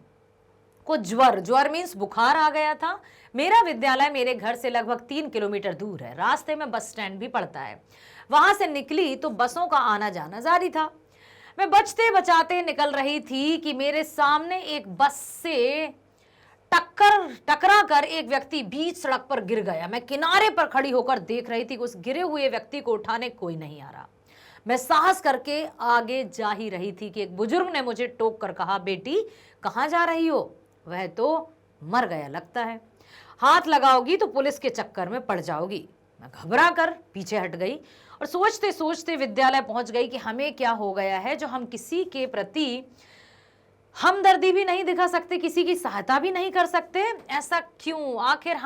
को ज्वर मीन्स बुखार आ गया था। मेरा विद्यालय मेरे घर से लगभग 3 किलोमीटर दूर है। रास्ते में बस स्टैंड भी पड़ता है। वहां से निकली तो बसों का आना जाना जारी था। मैं बचते बचाते निकल रही थी कि मेरे सामने एक बस से टकरा कर एक व्यक्ति बीच सड़क पर गिर गया। मैं किनारे पर खड़ी होकर देख रही थी कि उस गिरे हुए व्यक्ति को उठाने कोई नहीं आ रहा। मैं साहस करके आगे जा ही रही थी कि एक बुजुर्ग ने मुझे टोक कर कहा, बेटी कहाँ जा रही हो? वह तो मर गया लगता है, हाथ लगाओगी तो पुलिस के चक्कर में पड़ जाओगी। मैं घबरा कर पीछे हट गई और सोचते सोचते विद्यालय पहुंच गई कि हमें क्या हो गया है जो हम किसी के प्रति हमदर्दी भी नहीं दिखा सकते, किसी की सहायता भी नहीं कर सकते। ऐसा क्यों? आखिर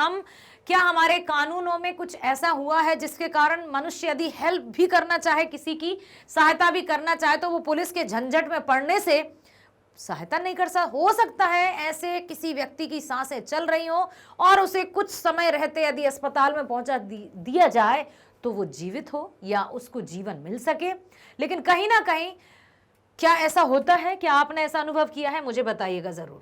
क्या हमारे कानूनों में कुछ ऐसा हुआ है जिसके कारण मनुष्य यदि हेल्प भी करना चाहे, किसी की सहायता भी करना चाहे, तो वो पुलिस के झंझट में पड़ने से सहायता नहीं कर सकता? हो सकता है ऐसे किसी व्यक्ति की सांसें चल रही हो और उसे कुछ समय रहते यदि अस्पताल में पहुंचा दिया जाए तो वो जीवित हो या उसको जीवन मिल सके। लेकिन कहीं ना कहीं क्या ऐसा होता है? क्या आपने ऐसा अनुभव किया है? मुझे बताइएगा जरूर।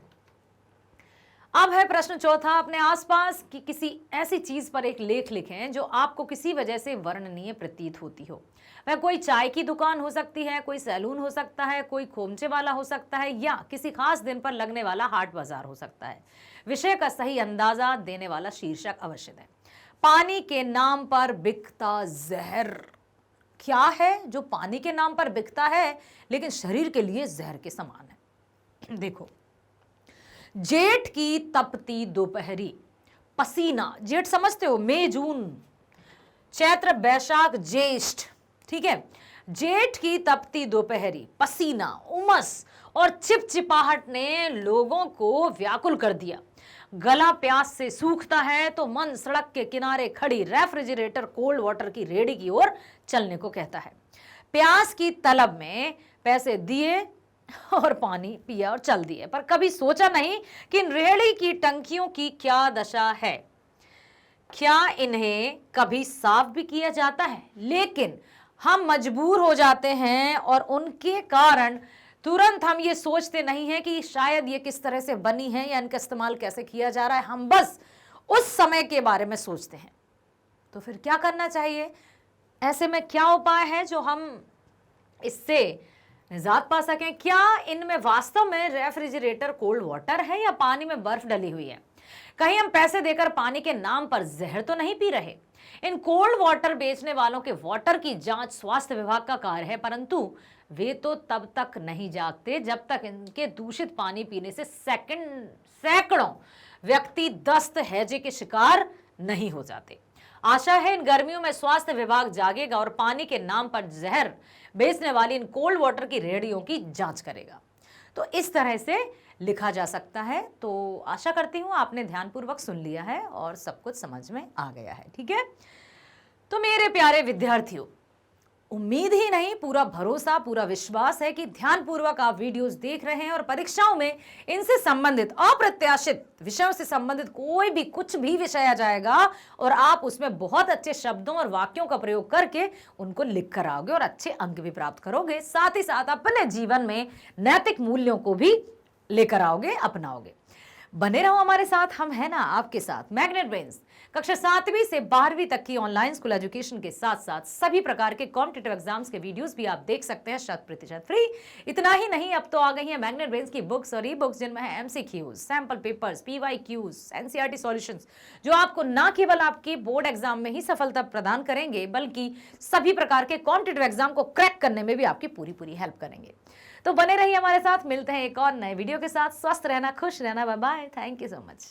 अब है प्रश्न चौथा। अपने आसपास की किसी ऐसी चीज पर एक लेख लिखें जो आपको किसी वजह से वर्णनीय प्रतीत होती हो। वह कोई चाय की दुकान हो सकती है, कोई सैलून हो सकता है, कोई खोमचे वाला हो सकता है या किसी खास दिन पर लगने वाला हाट बाजार हो सकता है। विषय का सही अंदाजा देने वाला शीर्षक अवश्य दें। पानी के नाम पर बिकता जहर। क्या है जो पानी के नाम पर बिकता है लेकिन शरीर के लिए जहर के समान है? देखो, जेठ की तपती दोपहरी, पसीना, जेठ समझते हो, मई जून, चैत्र बैशाख ज्येष्ठ, ठीक है। जेठ की तपती दोपहरी, पसीना, उमस और चिपचिपाहट ने लोगों को व्याकुल कर दिया। गला प्यास से सूखता है तो मन सड़क के किनारे खड़ी रेफ्रिजरेटर कोल्ड वाटर की रेडी की ओर चलने को कहता है। प्यास की तलब में पैसे दिए और पानी पिया और चल दिए, पर कभी सोचा नहीं कि इन रेहड़ी की टंकियों की क्या दशा है। क्या इन्हें कभी साफ भी किया जाता है? लेकिन हम मजबूर हो जाते हैं और उनके कारण तुरंत हम ये सोचते नहीं हैं कि शायद ये किस तरह से बनी है या इनका इस्तेमाल कैसे किया जा रहा है। हम बस उस समय के बारे में सोचते हैं। तो फिर क्या करना चाहिए? ऐसे में क्या उपाय है जो हम इससे निजात पा सकें? क्या इनमें वास्तव में रेफ्रिजरेटर कोल्ड वाटर है या पानी में बर्फ डली हुई है? कहीं हम पैसे देकर पानी के नाम पर जहर तो नहीं पी रहे? इन कोल्ड वाटर बेचने वालों के वाटर की जांच स्वास्थ्य विभाग का कार्य है, परंतु वे तो तब तक नहीं जागते जब तक इनके दूषित पानी पीने से सैकड़ों व्यक्ति दस्त हैजे के शिकार नहीं हो जाते। आशा है इन गर्मियों में स्वास्थ्य विभाग जागेगा और पानी के नाम पर जहर बेचने वाली इन कोल्ड वाटर की रेहड़ियों की जांच करेगा। तो इस तरह से लिखा जा सकता है। तो आशा करती हूँ आपने ध्यानपूर्वक सुन लिया है और सब कुछ समझ में आ गया है, ठीक है। तो मेरे प्यारे विद्यार्थियों, उम्मीद ही नहीं, पूरा भरोसा, पूरा विश्वास है कि ध्यानपूर्वक आप वीडियोस देख रहे हैं और परीक्षाओं में इनसे संबंधित अप्रत्याशित विषयों से संबंधित कोई भी कुछ भी विषय आ जाएगा और आप उसमें बहुत अच्छे शब्दों और वाक्यों का प्रयोग करके उनको लिख कर आओगे और अच्छे अंक भी प्राप्त करोगे। साथ ही साथ अपने जीवन में नैतिक मूल्यों को भी लेकर आओगे, अपनाओगे। बने रहो हमारे साथ, हम हैं ना आपके साथ। मैग्नेट ब्रेन्स कक्षा 7वीं से 12वीं तक की ऑनलाइन स्कूल एजुकेशन के साथ साथ सभी प्रकार के कॉम्पिटिटिव एग्जाम्स के वीडियोस भी आप देख सकते हैं 100% फ्री। इतना ही नहीं, अब तो आ गई है मैग्नेट ब्रेन्स की बुक्स और ई बुक्स जिनमें है MCQs, sample papers, PYQs, NCERT solutions, जो आपको ना केवल आपके बोर्ड एग्जाम में ही सफलता प्रदान करेंगे बल्कि सभी प्रकार के कॉम्पिटिटिव एग्जाम को क्रैक करने में भी आपकी पूरी हेल्प करेंगे। तो बने रहिए हमारे साथ, मिलते हैं एक और नए वीडियो के साथ। स्वस्थ रहना, खुश रहना, bye bye, thank you so much.